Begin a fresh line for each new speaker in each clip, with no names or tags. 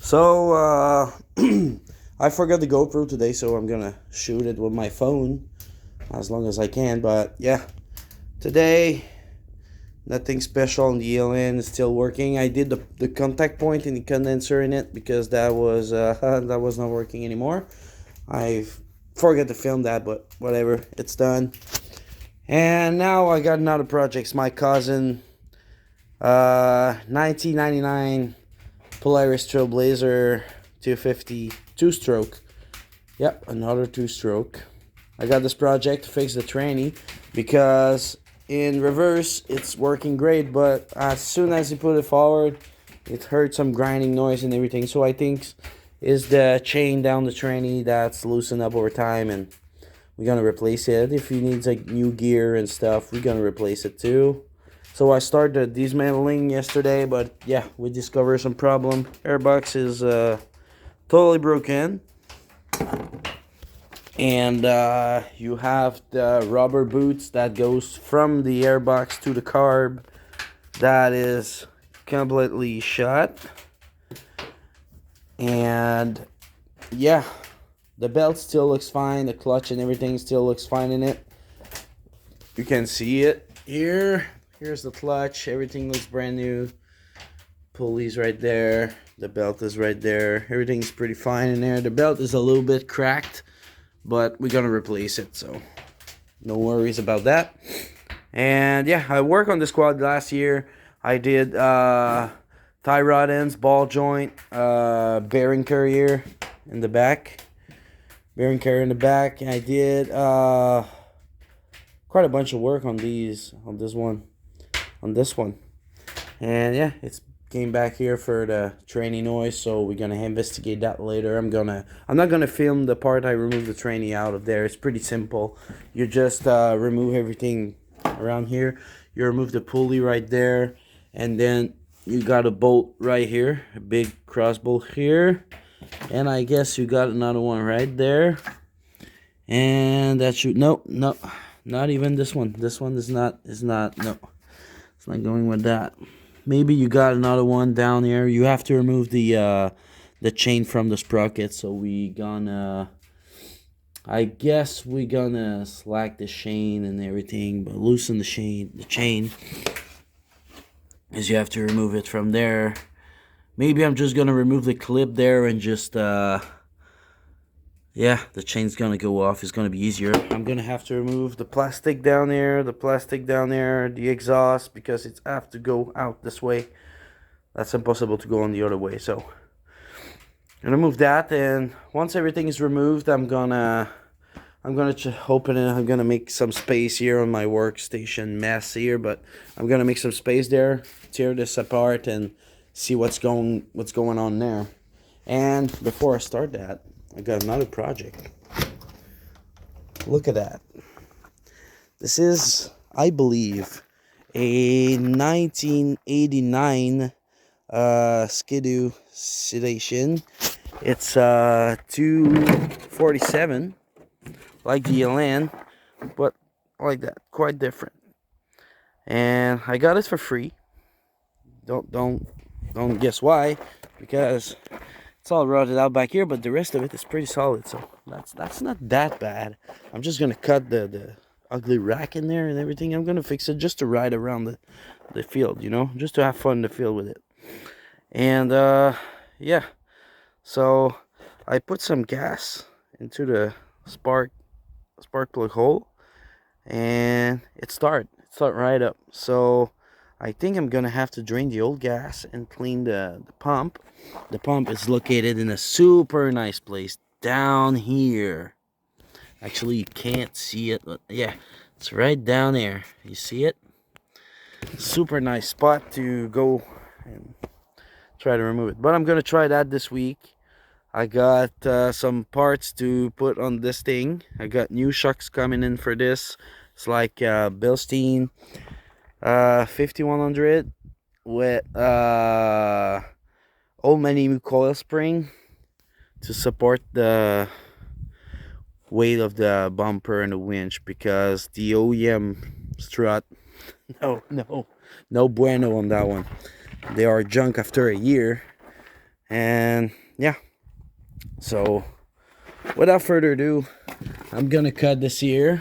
So, I forgot the GoPro today, so I'm gonna shoot it with my phone as long as I can. But yeah, today, nothing special on the ELN is still working. I did the contact point and the condenser in it because that was that was not working anymore. I forgot to film that, but whatever, it's done. And now I got another project. My cousin, 1999 Polaris Trailblazer 250 two-stroke. Yep, another two-stroke. I got this project to fix the tranny because in reverse it's working great, but as soon as you put it forward, it heard some grinding noise and everything. So I think is the chain down the tranny that's loosened up over time, and we're gonna replace it. If he needs like new gear and stuff, we're gonna replace it too. So I started dismantling yesterday, but yeah, we discovered some problem. Airbox is totally broken, and you have the rubber boots that goes from the airbox to the carb. That is completely shut, and yeah, the belt still looks fine. The clutch and everything still looks fine in it. You can see it here. Here's the clutch. Everything looks brand new. Pulleys right there. The belt is right there. Everything's pretty fine in there. The belt is a little bit cracked, but we're gonna replace it, so no worries about that. And yeah, I worked on this quad last year. I did tie rod ends, ball joint, bearing carrier in the back. Bearing carrier in the back. I did quite a bunch of work on this one. And yeah, it's came back here for the tranny noise, so we're gonna investigate that later. I'm not gonna film the part I removed the tranny out of there. It's pretty simple. You just remove everything around here. You remove the pulley right there, and then you got a bolt right here, a big cross bolt here, and I guess you got another one right there. And that should no, not even this one. This one is not no. It's not going with that. Maybe you got another one down here. You have to remove the chain from the sprocket. So we gonna, I guess we gonna slack the chain and everything, but loosen the chain, is you have to remove it from there. Maybe I'm just gonna remove the clip there and just yeah, the chain's gonna go off. It's gonna be easier. I'm gonna have to remove the plastic down there, the exhaust, because it's have to go out this way. That's impossible to go on the other way. So I'm gonna remove that, and once everything is removed, I'm gonna open it. I'm gonna make some space here on my workstation mess here, but I'm gonna make some space there, tear this apart, and see what's going on there. And before I start that, I got another project. Look at that. This is, I believe, a 1989 Skidoo sedation. It's 247, like the Elan, but like that, quite different. And I got it for free. Don't guess why, because it's all rotted out back here, but the rest of it is pretty solid, so that's not that bad. I'm just gonna cut the ugly rack in there and everything. I'm gonna fix it just to ride around the field, you know, just to have fun in the field with it. And yeah, so I put some gas into the spark plug hole, and it start right up. So I think I'm gonna have to drain the old gas and clean the pump. The pump is located in a super nice place down here. Actually, you can't see it, but yeah, it's right down there. You see it? Super nice spot to go and try to remove it. But I'm gonna try that this week. I got some parts to put on this thing. I got new shocks coming in for this. It's like Bilstein 5100 with old many coil spring to support the weight of the bumper and the winch, because the OEM strut, no bueno on that one. They are junk after a year, And yeah, so without further ado, I'm gonna cut this here,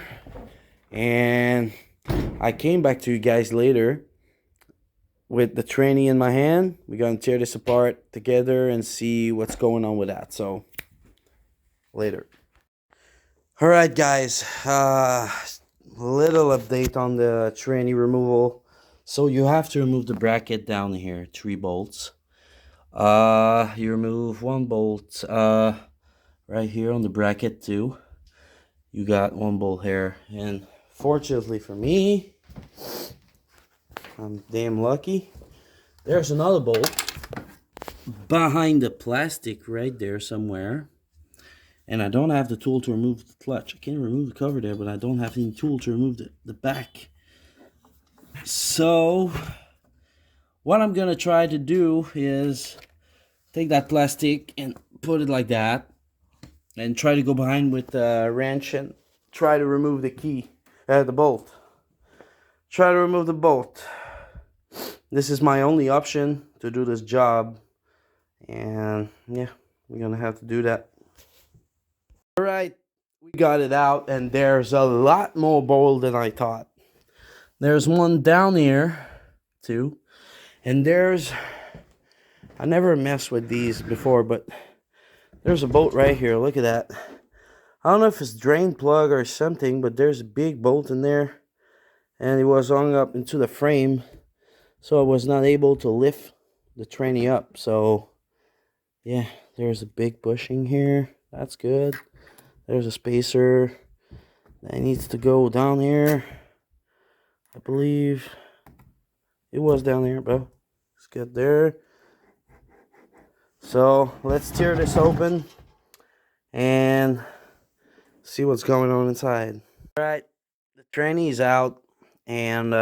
and I came back to you guys later with the tranny in my hand. We're gonna tear this apart together and see what's going on with that. So later. All right, guys, little update on the tranny removal. So you have to remove the bracket down here, 3 bolts. You remove 1 bolt right here on the bracket too. You got 1 bolt here, and fortunately for me, I'm damn lucky, there's another bolt behind the plastic right there somewhere. And I don't have the tool to remove the clutch. I can remove the cover there, but I don't have any tool to remove the back. So what I'm gonna try to do is take that plastic and put it like that, and try to go behind with the wrench and try to remove the key, the bolt. Try to remove the bolt. This is my only option to do this job, and yeah, we're gonna have to do that. All right, we got it out, and there's a lot more bolt than I thought. There's one down here too, and I never messed with these before, but there's a bolt right here. Look at that. I don't know if it's drain plug or something, but there's a big bolt in there, and it was hung up into the frame, so I was not able to lift the tranny up. So yeah, there's a big bushing here. That's good. There's a spacer that needs to go down here. I believe it was down there, but it's good there. So let's tear this open and see what's going on inside. All right, the tranny is out, and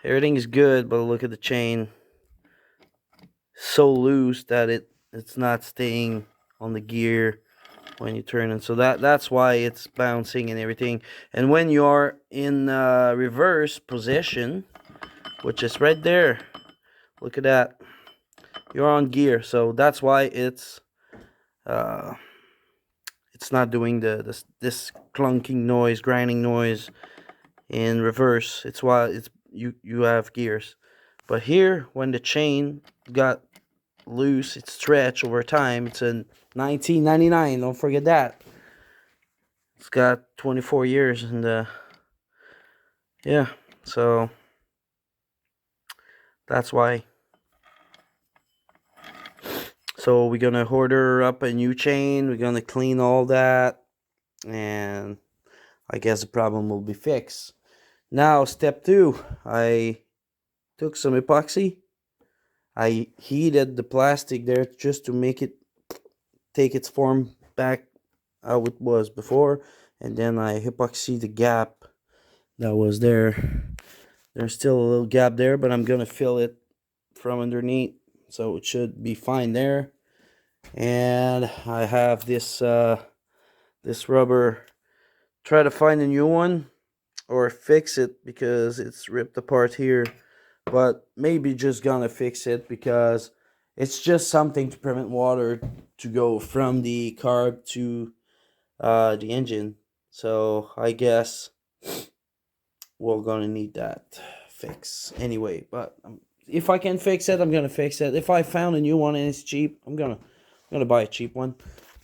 everything is good, but look at the chain. So loose that it's not staying on the gear when you turn it, so that's why it's bouncing and everything. And when you are in reverse position, which is right there, look at that, you're on gear, so that's why it's not doing this clunking noise, grinding noise in reverse. It's why you have gears. But here, when the chain got loose, it stretched over time. It's a 1999, don't forget that. It's got 24 years, and yeah, so that's why. So we're gonna order up a new chain, we're gonna clean all that, and I guess the problem will be fixed. Now step 2, I took some epoxy. I heated the plastic there just to make it take its form back how it was before, and then I epoxy the gap that was there. There's still a little gap there, but I'm gonna fill it from underneath, so it should be fine there. And I have this this rubber. Try to find a new one or fix it because it's ripped apart here, but maybe just gonna fix it because it's just something to prevent water to go from the carb to the engine. So I guess we're gonna need that fix anyway. But if I can fix it, I'm gonna fix it. If I found a new one and it's cheap, I'm gonna buy a cheap one,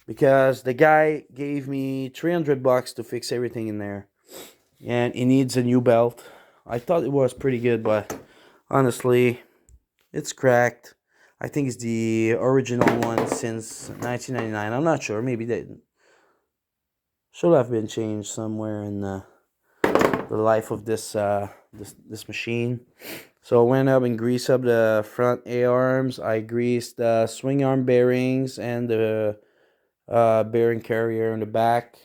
because the guy gave me $300 to fix everything in there, and it needs a new belt. I thought it was pretty good, but honestly, it's cracked. I think it's the original one since 1999. I'm not sure. Maybe they should have been changed somewhere in the life of this this machine. So I went up and greased up the front A-arms. I greased the swing arm bearings and the bearing carrier in the back.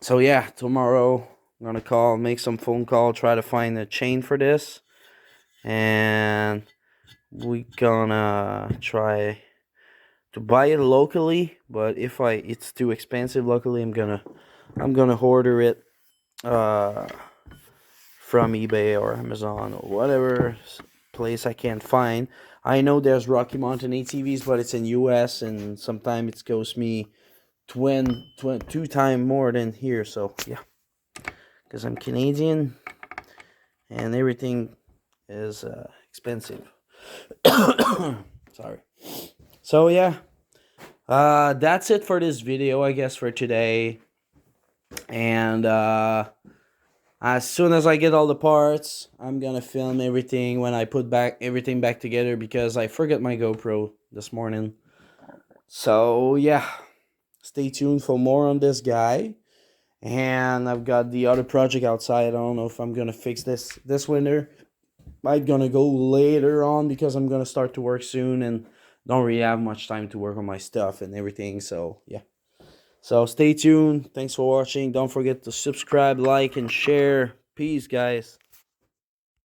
So yeah, tomorrow I'm gonna make some phone call, try to find a chain for this, and we gonna try to buy it locally. But if it's too expensive locally, I'm gonna order it from eBay or Amazon or whatever place I can find. I know there's Rocky Mountain ATVs, but it's in US, and sometimes it costs me 2 times more than here. So yeah, because I'm Canadian and everything is expensive. Sorry. So yeah, that's it for this video, I guess, for today. And as soon as I get all the parts, I'm gonna film everything when I put everything back together, because I forgot my GoPro this morning. So yeah, stay tuned for more on this guy. And I've got the other project outside. I don't know if I'm gonna fix this winter. Might gonna go later on, because I'm gonna start to work soon and don't really have much time to work on my stuff and everything. So yeah. So stay tuned. Thanks for watching. Don't forget to subscribe, like, and share. Peace, guys.